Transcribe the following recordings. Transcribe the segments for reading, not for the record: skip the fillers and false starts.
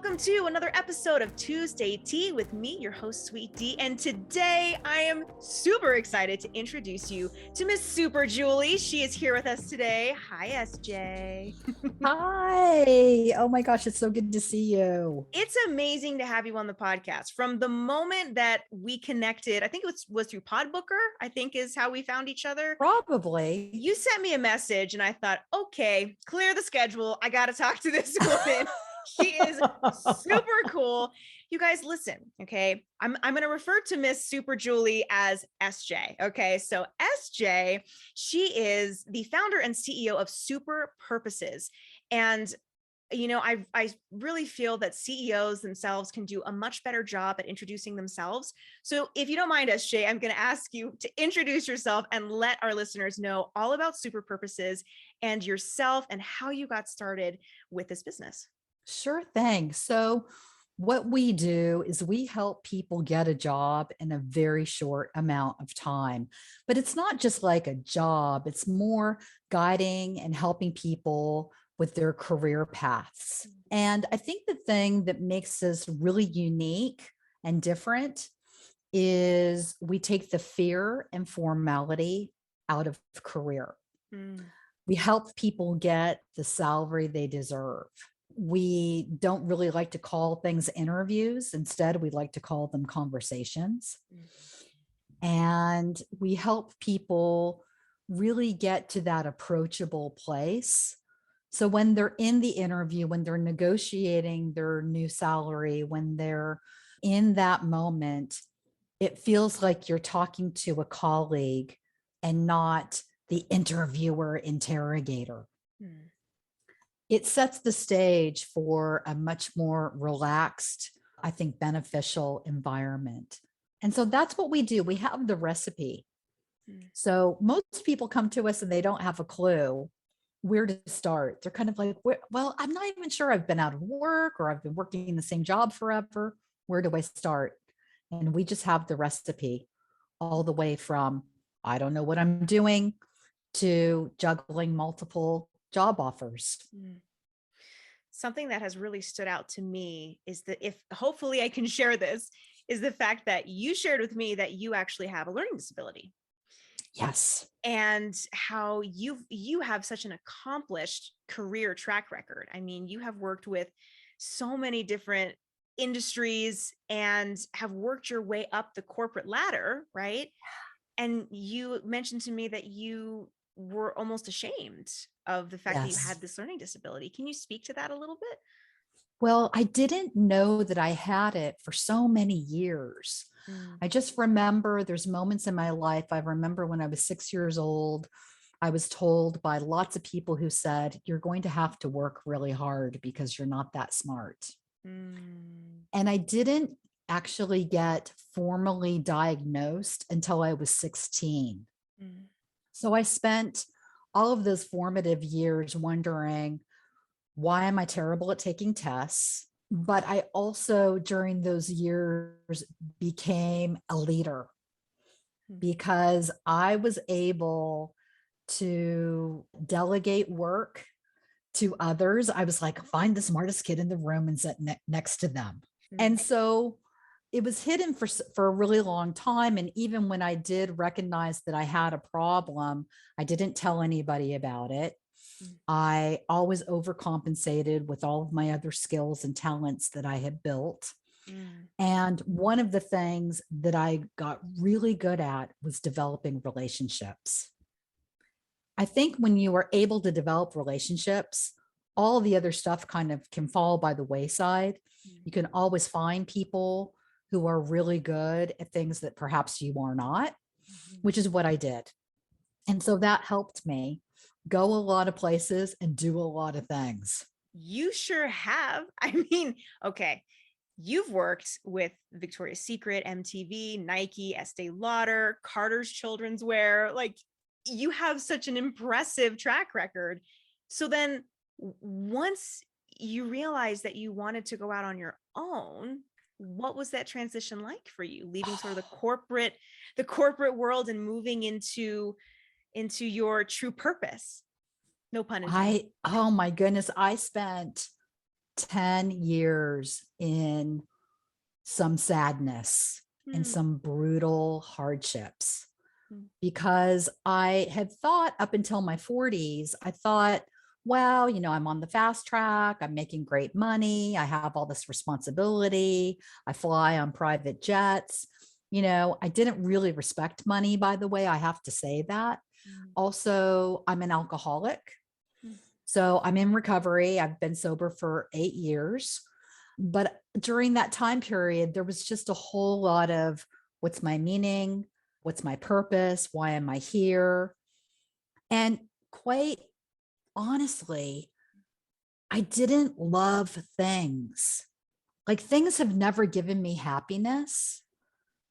welcome to another episode of Tuesday Tea with me, your host, Sweet D. And today I am super excited to introduce you to Miss Super Julie. She is here with us today. Hi, SJ. Hi. Oh my gosh, it's so good to see you. It's amazing to have you on the podcast. From the moment that we connected, I think it was through Podbooker, I think is how we found each other. Probably. You sent me a message and I thought, okay, clear the schedule. I got to talk to this woman. She is super cool. You guys listen, okay? I'm going to refer to Miss Super Julie as SJ, okay? So SJ, she is the founder and CEO of Super Purposes. And you know, I really feel that CEOs themselves can do a much better job at introducing themselves. So if you don't mind, SJ, I'm going to ask you to introduce yourself and let our listeners know all about Super Purposes and yourself and how you got started with this business. Sure thing. So, what we do is we help people get a job in a very short amount of time. But it's not just like a job, it's more guiding and helping people with their career paths. And I think the thing that makes us really unique and different is we take the fear and formality out of career. We help people get the salary they deserve. We don't really like to call things interviews. Instead, we like to call them conversations. And we help people really get to that approachable place. So when they're in the interview, when they're negotiating their new salary, when they're in that moment, it feels like you're talking to a colleague and not the interviewer interrogator. It sets the stage for a much more relaxed, I think, beneficial environment. And so that's what we do. We have the recipe. So most people come to us and they don't have a clue where to start. They're kind of like, well, I'm not even sure I've been out of work or I've been working in the same job forever. Where do I start? And we just have the recipe all the way from, I don't know what I'm doing, to juggling multiple job offers. Something that has really stood out to me is that if hopefully I can share this, is the fact that you shared with me that you actually have a learning disability. Yes. And how you have such an accomplished career track record. I mean, you have worked with so many different industries and have worked your way up the corporate ladder, right? And you mentioned to me that you were almost ashamed of the fact that you had this learning disability. Can you speak to that a little bit? Well, I didn't know that I had it for so many years. I just remember there's moments in my life. I remember when I was 6 years old, I was told by lots of people who said, you're going to have to work really hard because you're not that smart. And I didn't actually get formally diagnosed until I was 16. So I spent all of those formative years wondering, why am I terrible at taking tests? But I also, during those years, became a leader because I was able to delegate work to others. I was like, find the smartest kid in the room and sit next to them. And so it was hidden for a really long time. And even when I did recognize that I had a problem, I didn't tell anybody about it. I always overcompensated with all of my other skills and talents that I had built. And one of the things that I got really good at was developing relationships. I think when you are able to develop relationships, all the other stuff kind of can fall by the wayside. You can always find people who are really good at things that perhaps you are not, which is what I did. And so that helped me go a lot of places and do a lot of things. You sure have. I mean, okay, you've worked with Victoria's Secret, MTV, Nike, Estee Lauder, Carter's Children's Wear. Like, you have such an impressive track record. So then once you realized that you wanted to go out on your own, what was that transition like for you, leaving sort of the corporate world and moving into your true purpose? No pun intended. Oh my goodness, I spent 10 years in some sadness and Mm. some brutal hardships, Mm. because I had thought up until my 40s, I thought, well, I'm on the fast track. I'm making great money. I have all this responsibility. I fly on private jets. I didn't really respect money, by the way. I have to say that. Mm. Also, I'm an alcoholic. Mm. So I'm in recovery. I've been sober for 8 years. But during that time period, there was just a whole lot of what's my meaning? What's my purpose? Why am I here? And quite honestly, I didn't love things. Like, things have never given me happiness.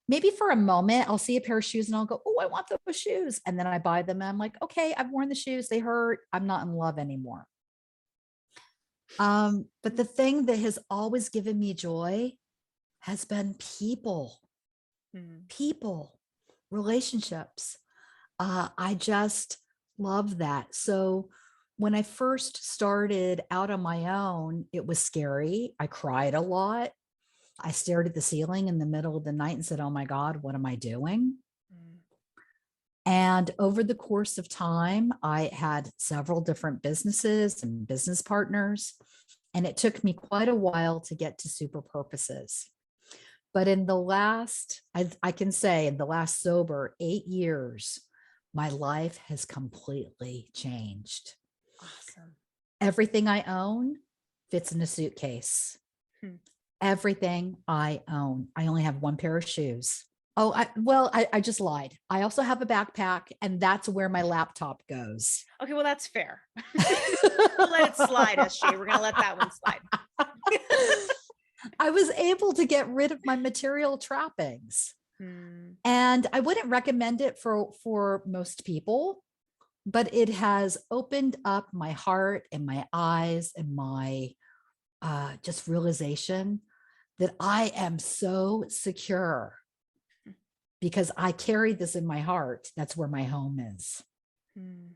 Maybe for a moment, I'll see a pair of shoes and I'll go, oh, I want those shoes. And then I buy them and I'm like, okay, I've worn the shoes. They hurt. I'm not in love anymore. But the thing that has always given me joy has been people, Mm. people, relationships. I just love that. So when I first started out on my own, it was scary. I cried a lot. I stared at the ceiling in the middle of the night and said, oh my God, what am I doing? Mm. And over the course of time, I had several different businesses and business partners. And it took me quite a while to get to super purposes. But in the last, I can say, in the last sober 8 years, my life has completely changed. Awesome. Everything I own fits in a suitcase. Hmm. Everything I own. I only have one pair of shoes. Oh, I just lied. I also have a backpack, and that's where my laptop goes. Okay, well, that's fair. We'll let it slide, SJ. We're going to let that one slide. I was able to get rid of my material trappings. Hmm. And I wouldn't recommend it for most people, but it has opened up my heart and my eyes and my just realization that I am so secure because I carry this in my heart. That's where my home is. Hmm.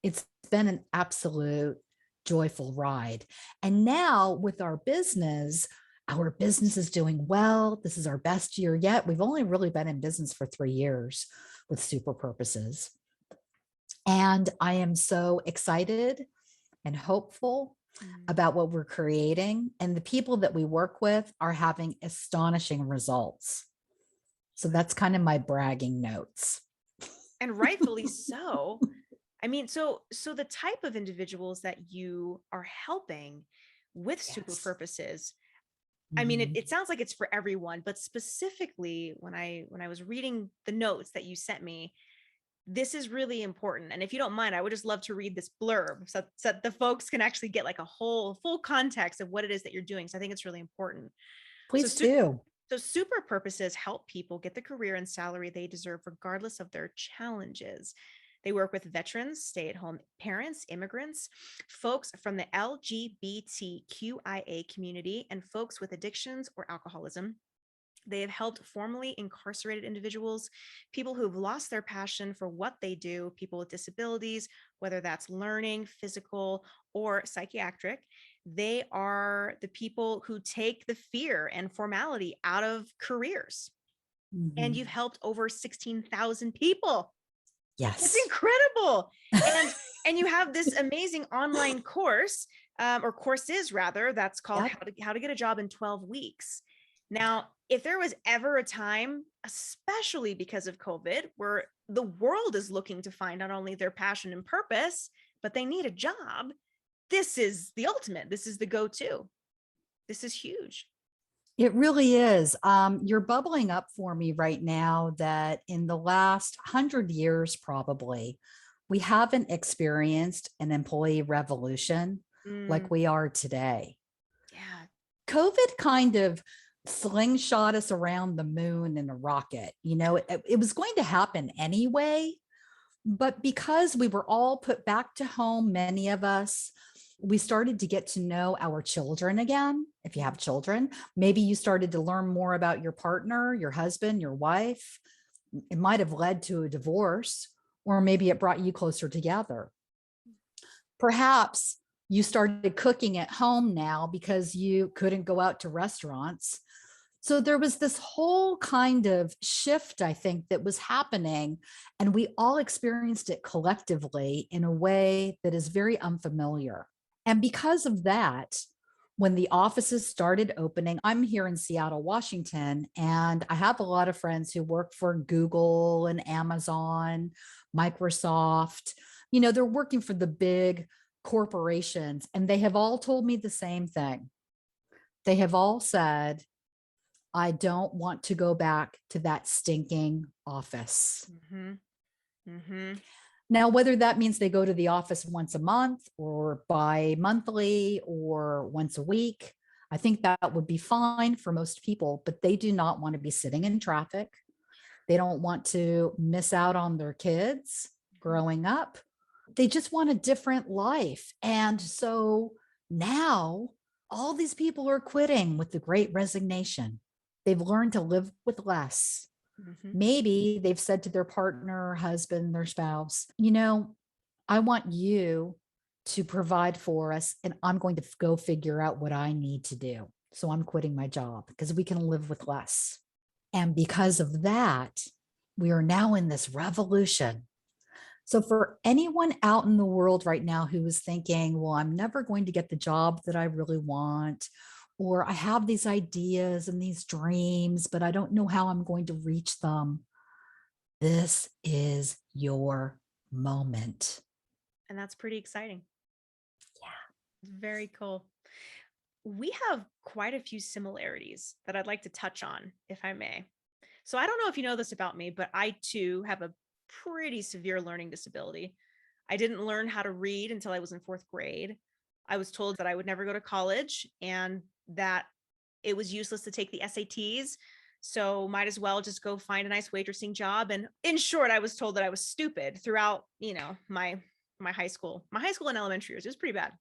It's been an absolute joyful ride. And now with our business is doing well. This is our best year yet. We've only really been in business for 3 years with Super Purposes. And I am so excited and hopeful about what we're creating. And the people that we work with are having astonishing results. So that's kind of my bragging notes. And rightfully so. I mean, so the type of individuals that you are helping with Super Purposes, I mean, it sounds like it's for everyone, but specifically when I was reading the notes that you sent me, this is really important. And if you don't mind, I would just love to read this blurb so the folks can actually get like a whole full context of what it is that you're doing. So I think it's really important. Please do. So Super Purposes help people get the career and salary they deserve regardless of their challenges. They work with veterans, stay-at-home parents, immigrants, folks from the LGBTQIA community, and folks with addictions or alcoholism. They have helped formerly incarcerated individuals, people who've lost their passion for what they do, people with disabilities, whether that's learning, physical, or psychiatric. They are the people who take the fear and formality out of careers. And you've helped over 16,000 people. Yes. It's incredible. And you have this amazing online course, or courses rather, that's called How to Get a Job in 12 Weeks. Now, if there was ever a time, especially because of COVID, where the world is looking to find not only their passion and purpose, but they need a job, this is the ultimate. This is the go-to. This is huge. It really is. You're bubbling up for me right now that in the last 100 years, probably, we haven't experienced an employee revolution like we are today. Yeah. COVID kind of slingshot us around the moon in a rocket. It was going to happen anyway, but because we were all put back to home, many of us, we started to get to know our children again. If you have children, maybe you started to learn more about your partner, your husband, your wife. It might have led to a divorce, or maybe it brought you closer together. Perhaps You started cooking at home now because you couldn't go out to restaurants. So there was this whole kind of shift, I think, that was happening, and we all experienced it collectively in a way that is very unfamiliar. And because of that, when the offices started opening, I'm here in Seattle, Washington, and I have a lot of friends who work for Google and Amazon, Microsoft. They're working for the big corporations, and they have all told me the same thing. They have all said, I don't want to go back to that stinking office. Mm-hmm. Mm-hmm. Now, whether that means they go to the office once a month or bi-monthly or once a week, I think that would be fine for most people, but they do not want to be sitting in traffic. They don't want to miss out on their kids growing up. They just want a different life. And so now all these people are quitting with the great resignation. They've learned to live with less. Mm-hmm. Maybe they've said to their partner, husband, their spouse, I want you to provide for us, and I'm going to go figure out what I need to do. So I'm quitting my job because we can live with less. And because of that, we are now in this revolution. So for anyone out in the world right now who is thinking, well, I'm never going to get the job that I really want, or I have these ideas and these dreams, but I don't know how I'm going to reach them, this is your moment. And that's pretty exciting. Yeah. Very cool. We have quite a few similarities that I'd like to touch on, if I may. So I don't know if you know this about me, but I too have a pretty severe learning disability. I didn't learn how to read until I was in 4th grade. I was told that I would never go to college and that it was useless to take the SATs. So might as well just go find a nice waitressing job. And in short, I was told that I was stupid throughout, my high school and elementary years. It was pretty bad.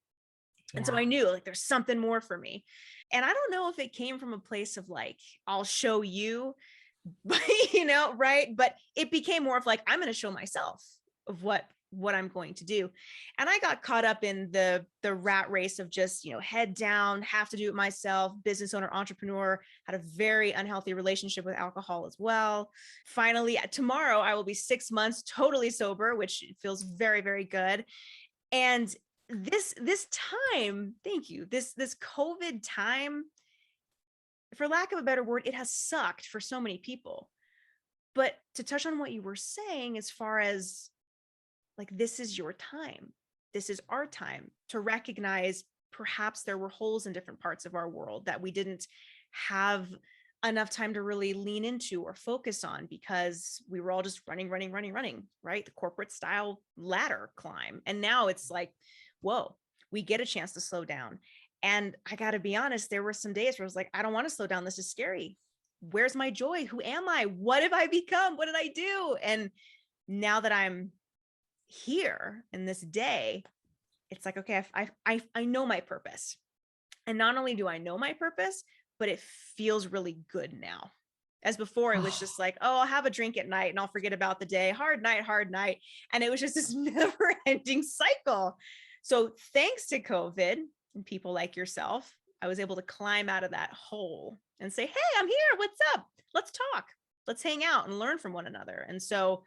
Yeah. And so I knew like there's something more for me. And I don't know if it came from a place of like, I'll show you, but right. But it became more of like, I'm going to show myself of what I'm going to do. And I got caught up in the rat race of just, head down, have to do it myself, business owner, entrepreneur, had a very unhealthy relationship with alcohol as well. Finally, tomorrow I will be 6 months totally sober, which feels very, very good. And this time, thank you, this COVID time, for lack of a better word, it has sucked for so many people. But to touch on what you were saying, as far as like, this is your time, this is our time to recognize perhaps there were holes in different parts of our world that we didn't have enough time to really lean into or focus on because we were all just running, right? The corporate style ladder climb. And now it's like, whoa, we get a chance to slow down. And I got to be honest, there were some days where I was like, I don't want to slow down. This is scary. Where's my joy? Who am I? What have I become? What did I do? And now that I'm here in this day, it's like, okay, I know my purpose. And not only do I know my purpose, but it feels really good now. As before, it was just like, oh, I'll have a drink at night and I'll forget about the day. Hard night. And it was just this never ending cycle. So thanks to COVID and people like yourself, I was able to climb out of that hole and say, hey, I'm here. What's up? Let's talk. Let's hang out and learn from one another. And so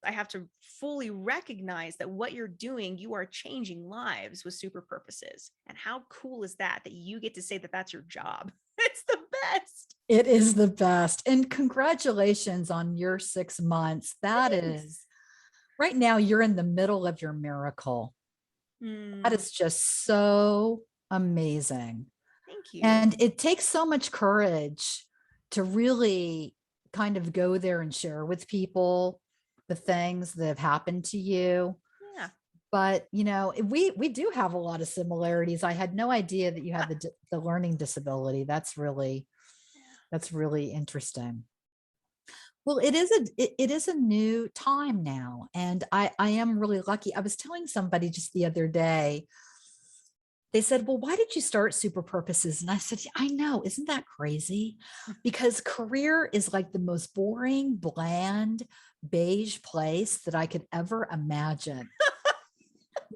I have to fully recognize that what you're doing, you are changing lives with super purposes. And how cool is that you get to say that that's your job? It's the best. It is the best. And congratulations on your 6 months. That is, right now, you're in the middle of your miracle. That is just so amazing. Thank you. And it takes so much courage to really kind of go there and share with people the things that have happened to you. Yeah. But, we do have a lot of similarities. I had no idea that you had the learning disability. That's really interesting. Well, it is a new time now. And I am really lucky. I was telling somebody just the other day, they said, well, why did you start Super Purposes? And I said, I know, isn't that crazy? Because career is like the most boring, bland, beige place that I could ever imagine.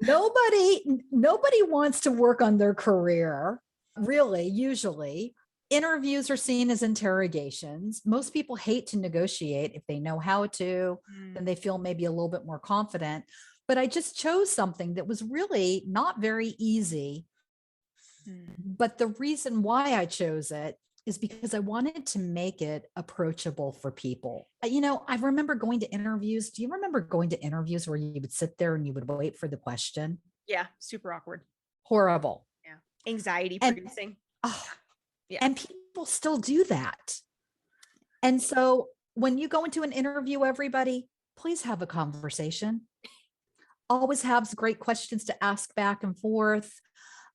Nobody wants to work on their career, really. Usually interviews are seen as interrogations. Most people hate to negotiate. If they know how to, then they feel maybe a little bit more confident. But I just chose something that was really not very easy. But the reason why I chose it is because I wanted to make it approachable for people. I remember going to interviews. Do you remember going to interviews where you would sit there and you would wait for the question? Yeah, super awkward. Horrible. Yeah. Anxiety And producing. oh, Yeah. and people still do that. And so when you go into an interview, everybody, please have a conversation. Always have great questions to ask back and forth.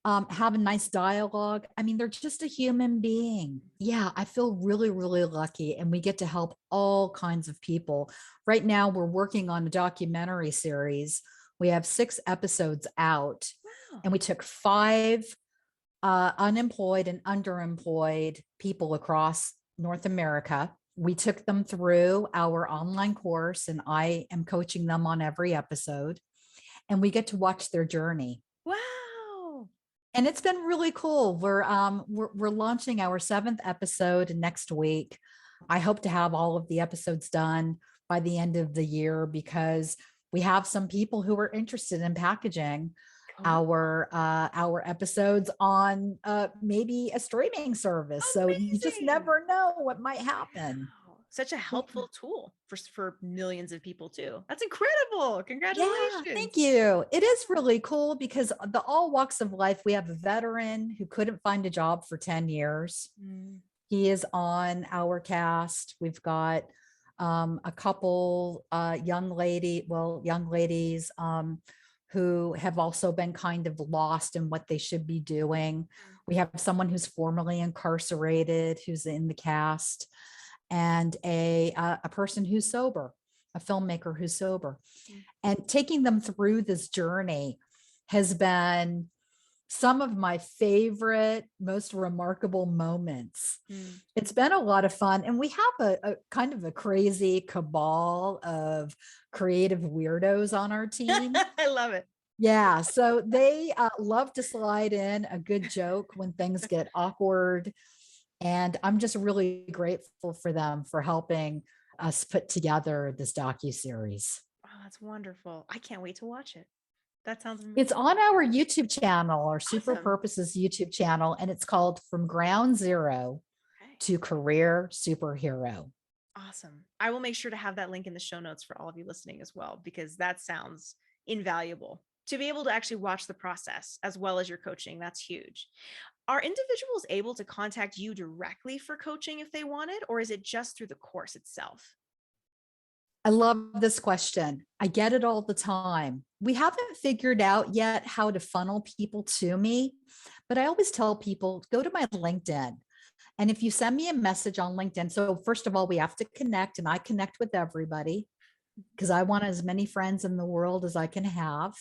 Have a nice dialogue. I mean, they're just a human being. Yeah, I feel really, really lucky. And we get to help all kinds of people. Right now, we're working on a documentary series. We have 6 episodes out, Wow. and we took 5 unemployed and underemployed people across North America. We took them through our online course, and I am coaching them on every episode. And we get to watch their journey. Wow. And it's been really cool. We're launching our 7th episode next week. I hope to have all of the episodes done by the end of the year, because we have some people who are interested in packaging our episodes on maybe a streaming service. So you just Amazing. never know what might happen. Wow. Such a helpful tool for millions of people too. That's incredible. Yeah, Congratulations. thank you. It is really cool because the all walks of life. We have a veteran who couldn't find a job for 10 years. He is on our cast. We've got a couple young ladies who have also been kind of lost in what they should be doing. We have someone who's formerly incarcerated who's in the cast, and a person who's sober, a filmmaker who's sober. And taking them through this journey has been some of my favorite, most remarkable moments. It's been a lot of fun. And we have a kind of a crazy cabal of creative weirdos on our team. I love it. Yeah. So they love to slide in a good joke when things get awkward. And I'm just really grateful for them for helping us put together this docuseries. Oh, that's wonderful. I can't wait to watch it. That sounds amazing. It's on our YouTube channel, our Super Awesome. Purposes YouTube channel, and it's called From Ground Zero to Career Superhero. Awesome. I will make sure to have that link in the show notes for all of you listening as well, because that sounds invaluable. To be able to actually watch the process as well as your coaching, that's huge. Are individuals able to contact you directly for coaching if they want it, or is it just through the course itself? I love this question. I get it all the time. We haven't figured out yet how to funnel people to me, but I always tell people, go to my LinkedIn. And if you send me a message on LinkedIn, so first of all, we have to connect, and I connect with everybody because I want as many friends in the world as I can have,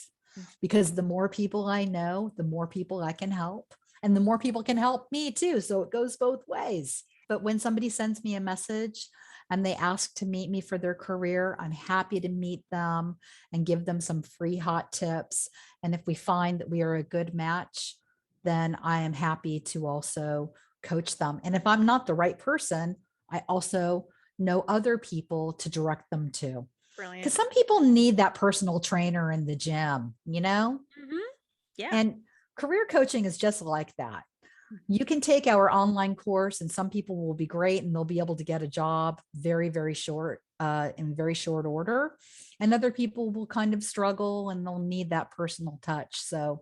because the more people I know, the more people I can help, and the more people can help me too. So it goes both ways. But when somebody sends me a message and they ask to meet me for their career, I'm happy to meet them and give them some free hot tips. And if we find that we are a good match, then I am happy to also coach them. And if I'm not the right person, I also know other people to direct them to. Brilliant. Because some people need that personal trainer in the gym, you know? Yeah. And career coaching is just like that. You can take our online course, and some people will be great and they'll be able to get a job very, very short, in very short order. And other people will kind of struggle and they'll need that personal touch. So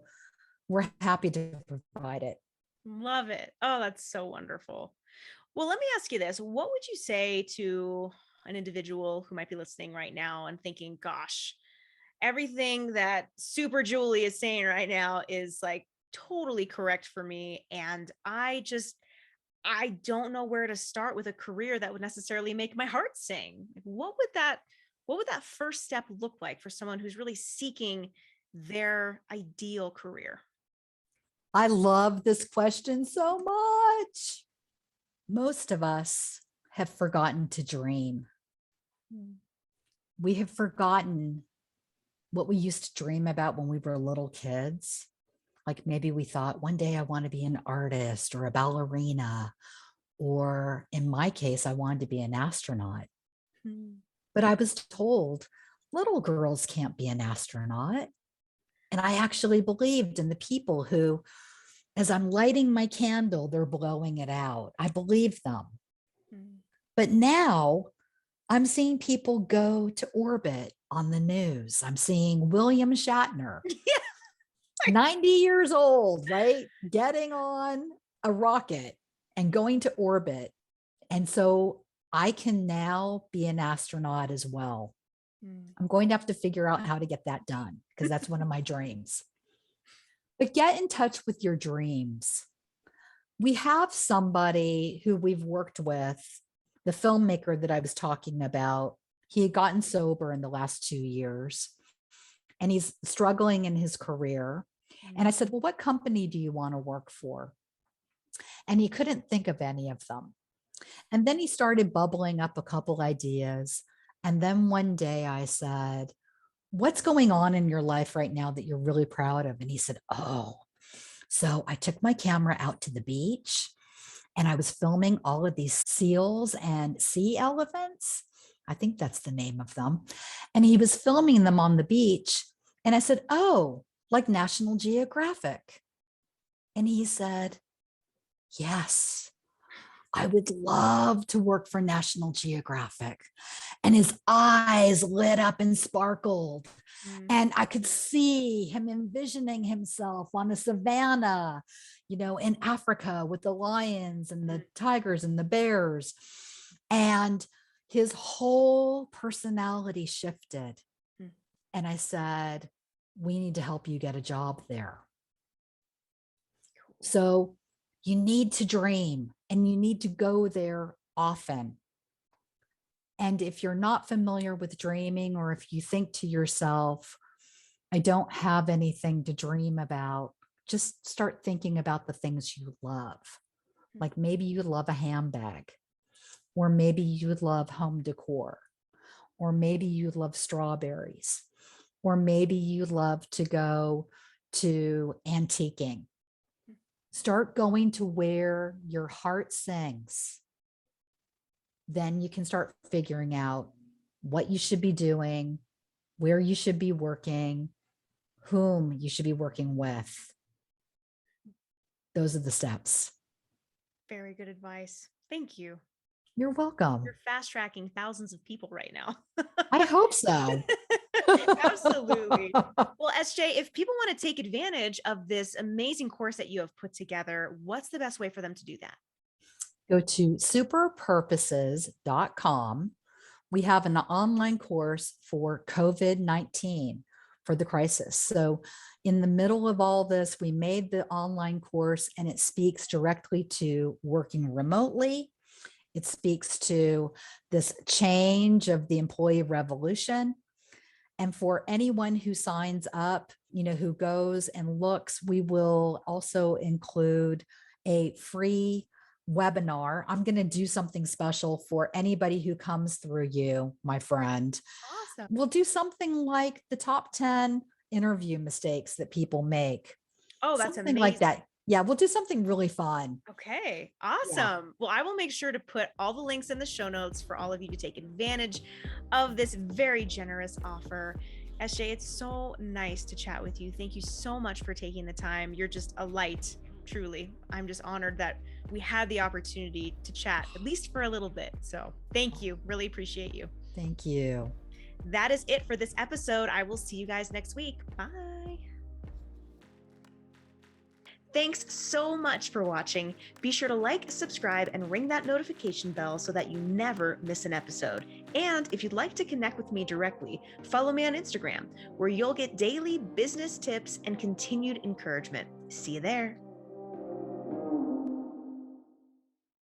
we're happy to provide it. Love it. Oh, that's so wonderful. Well, let me ask you this. What would you say to an individual who might be listening right now and thinking, gosh, everything that Super Julie is saying right now is like totally correct for me. And I don't know where to start with a career that would necessarily make my heart sing. What would that first step look like for someone who's really seeking their ideal career? I love this question so much. Most of us have forgotten to dream. We have forgotten what we used to dream about when we were little kids. Like maybe we thought one day I want to be an artist or a ballerina, or in my case, I wanted to be an astronaut. But I was told little girls can't be an astronaut. And I actually believed in the people who, as I'm lighting my candle, they're blowing it out. I believed them. But now I'm seeing people go to orbit on the news. I'm seeing William Shatner, 90 years old, right? Getting on a rocket and going to orbit. And so I can now be an astronaut as well. I'm going to have to figure out how to get that done because that's one of my dreams. But get in touch with your dreams. We have somebody who we've worked with, the filmmaker that I was talking about. He had gotten sober in the last 2 years and he's struggling in his career. And I said, well, what company do you want to work for? And he couldn't think of any of them. And then he started bubbling up a couple ideas. And then one day I said, what's going on in your life right now that you're really proud of? And he said, oh, so I took my camera out to the beach and I was filming all of these seals and sea elephants. I think that's the name of them. And he was filming them on the beach. And I said, oh, like National Geographic. And he said, yes, I would love to work for National Geographic. And his eyes lit up and sparkled. And I could see him envisioning himself on a savanna, in Africa with the lions and the tigers and the bears. And his whole personality shifted. And I said, we need to help you get a job there. So you need to dream and you need to go there often. And if you're not familiar with dreaming, or if you think to yourself, I don't have anything to dream about, just start thinking about the things you love. Like maybe you love a handbag, or maybe you love home decor, or maybe you love strawberries, or maybe you love to go to antiquing. Start going to where your heart sings. Then you can start figuring out what you should be doing, where you should be working, whom you should be working with. Those are the steps. Very good advice. Thank you. You're welcome. You're fast tracking thousands of people right now. I hope so. Absolutely. Well, SJ, if people want to take advantage of this amazing course that you have put together, what's the best way for them to do that? Go to superpurposes.com. We have an online course for COVID-19 for the crisis. So in the middle of all this, we made the online course and it speaks directly to working remotely. It speaks to this change of the employee revolution. And for anyone who signs up, who goes and looks, we will also include a free webinar. I'm going to do something special for anybody who comes through you, my friend. Awesome. We'll do something like the top 10 interview mistakes that people make. Oh, that's something amazing. like that. Yeah, we'll do something really fun. Okay, awesome. Yeah. Well, I will make sure to put all the links in the show notes for all of you to take advantage of this very generous offer. SJ, it's so nice to chat with you. Thank you so much for taking the time. You're just a light, truly. I'm just honored that we had the opportunity to chat, at least for a little bit. So thank you. Really appreciate you. Thank you. That is it for this episode. I will see you guys next week. Bye. Thanks so much for watching. Be sure to like, subscribe, and ring that notification bell so that you never miss an episode. And if you'd like to connect with me directly, follow me on Instagram, where you'll get daily business tips and continued encouragement. See you there.